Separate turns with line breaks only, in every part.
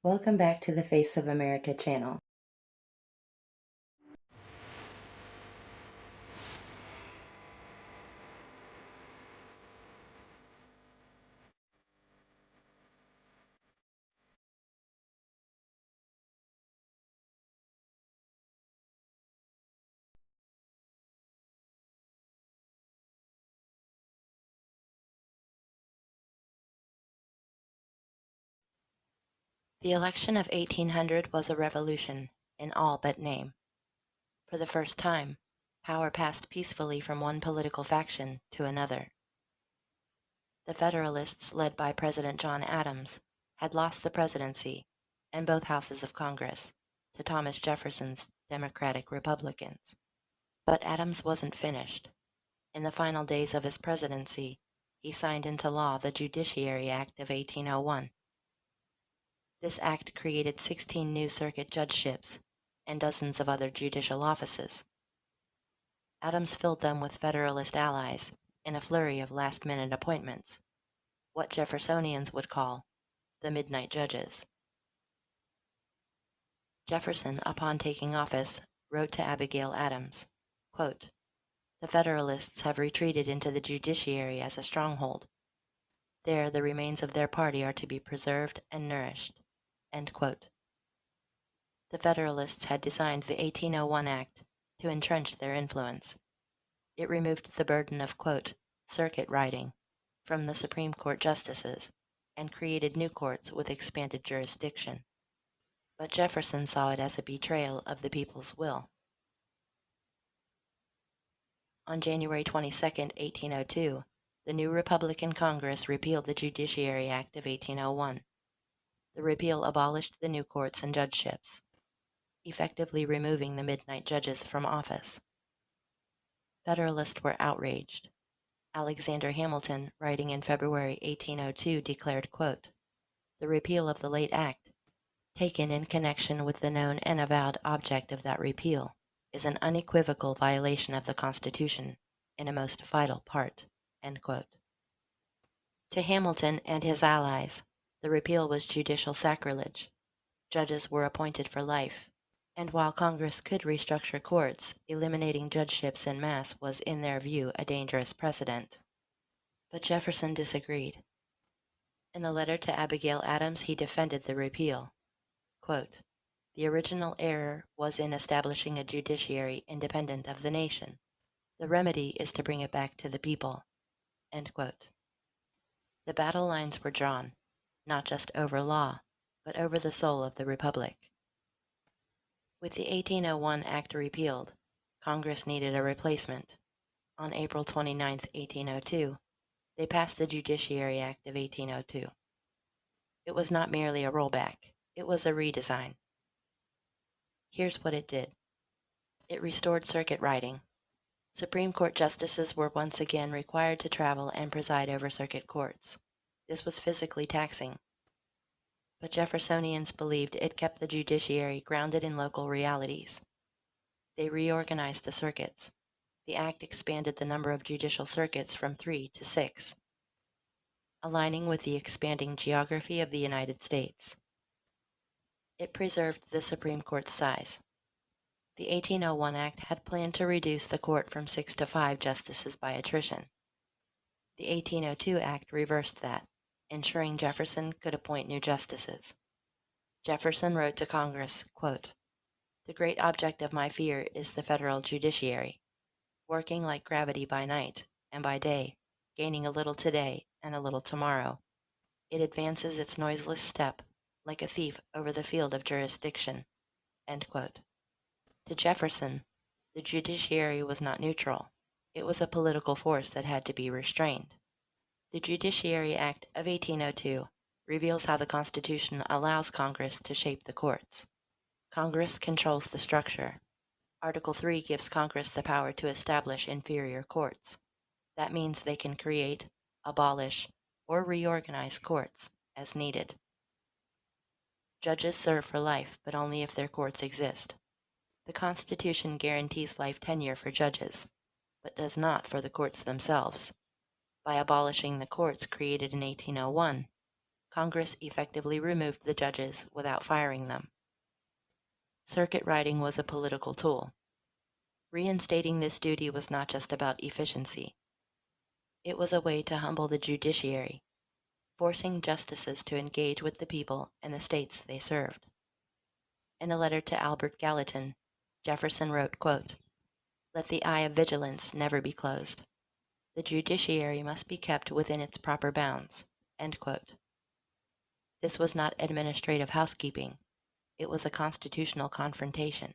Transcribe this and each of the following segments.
Welcome back to the Face of America channel.
The election of 1800 was a revolution, in all but name. For the first time, power passed peacefully from one political faction to another. The Federalists, led by President John Adams, had lost the presidency and both houses of Congress to Thomas Jefferson's Democratic Republicans. But Adams wasn't finished. In the final days of his presidency, he signed into law the Judiciary Act of 1801. This act created 16 new circuit judgeships and dozens of other judicial offices. Adams filled them with Federalist allies in a flurry of last-minute appointments, what Jeffersonians would call the midnight judges. Jefferson, upon taking office, wrote to Abigail Adams, quote, "The Federalists have retreated into the judiciary as a stronghold. There the remains of their party are to be preserved and nourished." End quote. The Federalists had designed the 1801 Act to entrench their influence. It removed the burden of, quote, "circuit riding" from the Supreme Court justices and created new courts with expanded jurisdiction. But Jefferson saw it as a betrayal of the people's will. On January 22, 1802, the new Republican Congress repealed the Judiciary Act of 1801. The repeal abolished the new courts and judgeships, effectively removing the midnight judges from office. Federalists were outraged. Alexander Hamilton, writing in February 1802, declared, quote, "The repeal of the late act, taken in connection with the known and avowed object of that repeal, is an unequivocal violation of the Constitution in a most vital part." End quote. To Hamilton and his allies, the repeal was judicial sacrilege. Judges were appointed for life, and while Congress could restructure courts, eliminating judgeships en masse was in their view a dangerous precedent. But Jefferson disagreed. In a letter to Abigail Adams, he defended the repeal. Quote, "The original error was in establishing a judiciary independent of the nation. The remedy is to bring it back to the people." End quote. The battle lines were drawn, not just over law, but over the soul of the Republic. With the 1801 Act repealed, Congress needed a replacement. On April 29, 1802, they passed the Judiciary Act of 1802. It was not merely a rollback, it was a redesign. Here's what it did. It restored circuit riding. Supreme Court justices were once again required to travel and preside over circuit courts. This was physically taxing. But Jeffersonians believed it kept the judiciary grounded in local realities. They reorganized the circuits. The act expanded the number of judicial circuits from 3 to 6, aligning with the expanding geography of the United States. It preserved the Supreme Court's size. The 1801 Act had planned to reduce the court from 6 to 5 justices by attrition. The 1802 Act reversed that, ensuring Jefferson could appoint new justices. Jefferson wrote to Congress, quote, "The great object of my fear is the federal judiciary, working like gravity by night and by day, gaining a little today and a little tomorrow. It advances its noiseless step like a thief over the field of jurisdiction." End quote. To Jefferson, the judiciary was not neutral. It was a political force that had to be restrained. The Judiciary Act of 1802 reveals how the Constitution allows Congress to shape the courts. Congress controls the structure. Article 3 gives Congress the power to establish inferior courts. That means they can create, abolish, or reorganize courts as needed. Judges serve for life, but only if their courts exist. The Constitution guarantees life tenure for judges, but does not for the courts themselves. By abolishing the courts created in 1801, Congress effectively removed the judges without firing them. Circuit riding was a political tool. Reinstating this duty was not just about efficiency. It was a way to humble the judiciary, forcing justices to engage with the people and the states they served. In a letter to Albert Gallatin, Jefferson wrote, quote, "Let the eye of vigilance never be closed. The judiciary must be kept within its proper bounds." End quote. This was not administrative housekeeping. It was a constitutional confrontation.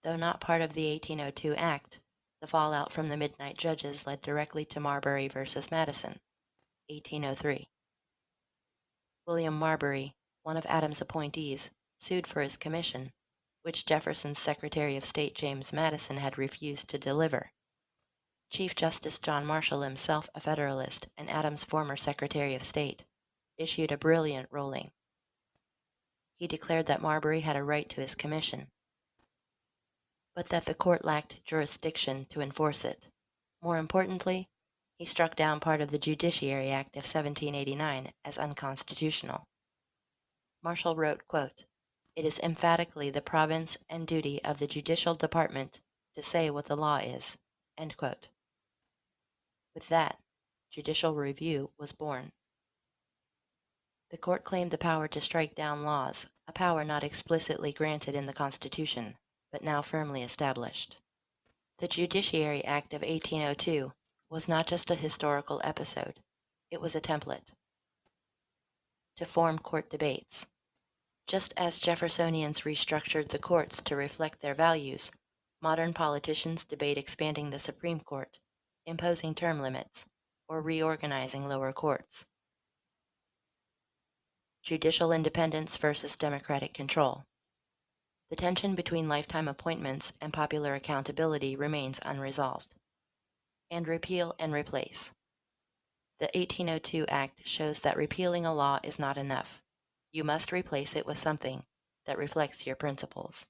Though not part of the 1802 Act, the fallout from the midnight judges led directly to Marbury versus Madison, 1803. William Marbury, one of Adams' appointees, sued for his commission, which Jefferson's Secretary of State James Madison had refused to deliver. Chief Justice John Marshall, himself a Federalist and Adams' former Secretary of State, issued a brilliant ruling. He declared that Marbury had a right to his commission, but that the court lacked jurisdiction to enforce it. More importantly, he struck down part of the Judiciary Act of 1789 as unconstitutional. Marshall wrote, quote, "It is emphatically the province and duty of the judicial department to say what the law is." End quote. With that, judicial review was born. The court claimed the power to strike down laws, a power not explicitly granted in the Constitution, but now firmly established. The Judiciary Act of 1802 was not just a historical episode, it was a template to form court debates. Just as Jeffersonians restructured the courts to reflect their values, modern politicians debate expanding the Supreme Court, imposing term limits, or reorganizing lower courts. Judicial independence versus democratic control. The tension between lifetime appointments and popular accountability remains unresolved. And repeal and replace. The 1802 Act shows that repealing a law is not enough. You must replace it with something that reflects your principles.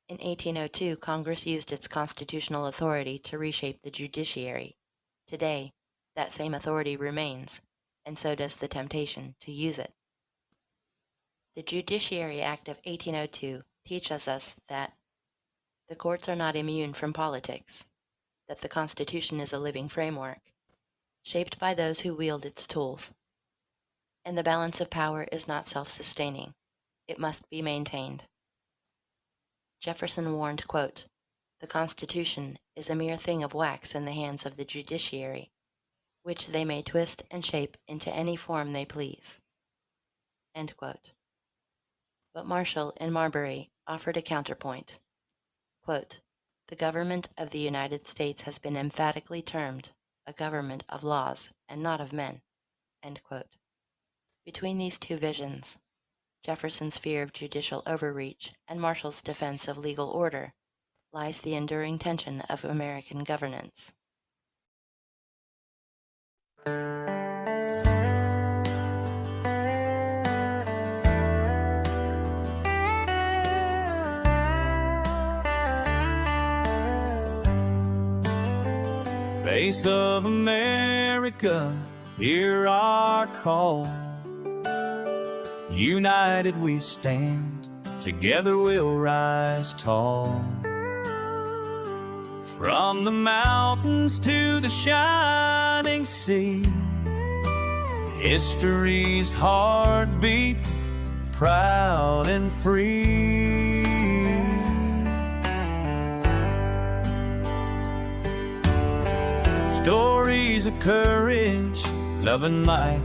In 1802, Congress used its constitutional authority to reshape the judiciary. Today, that same authority remains, and so does the temptation to use it. The Judiciary Act of 1802 teaches us that the courts are not immune from politics, that the Constitution is a living framework, shaped by those who wield its tools, and the balance of power is not self-sustaining. It must be maintained. Jefferson warned, quote, "The Constitution is a mere thing of wax in the hands of the judiciary, which they may twist and shape into any form they please." End quote. But Marshall and Marbury offered a counterpoint. Quote, "The government of the United States has been emphatically termed a government of laws and not of men." End quote. Between these two visions, Jefferson's fear of judicial overreach and Marshall's defense of legal order, lies the enduring tension of American governance.
Face of America, hear our call. United we stand, together we'll rise tall. From the mountains to the shining sea, history's heartbeat, proud and free. Stories of courage, love and light.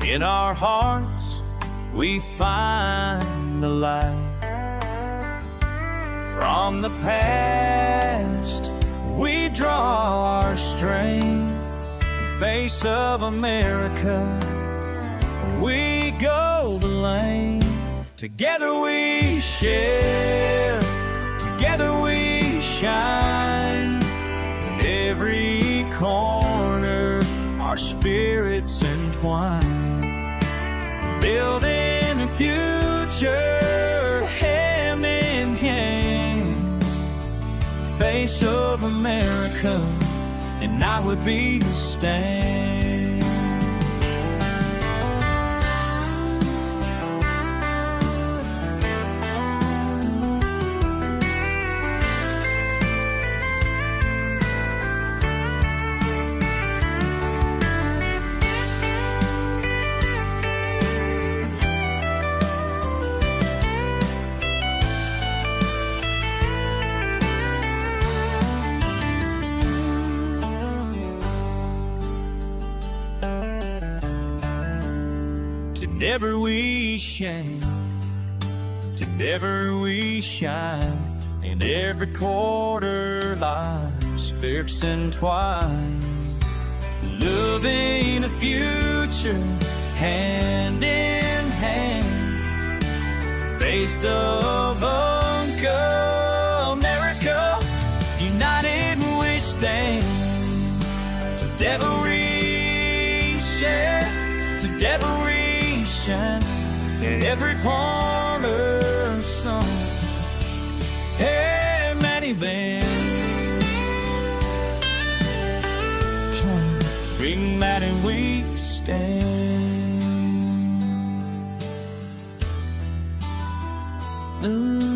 In our hearts we find the light. From the past we draw our strength. Face of America, we go the length. Together we share, together we shine. In every corner our spirits entwine, building a future hand in hand. Face of America, and I would be the stand. Together we shine, together we shine. In every quarter life, spirits entwined. Loving a future, hand in hand. Face of Uncle America, united we stand. Together we share, together we shine. In every cornerstone, hey, many land. Bring that and we stand. Ooh.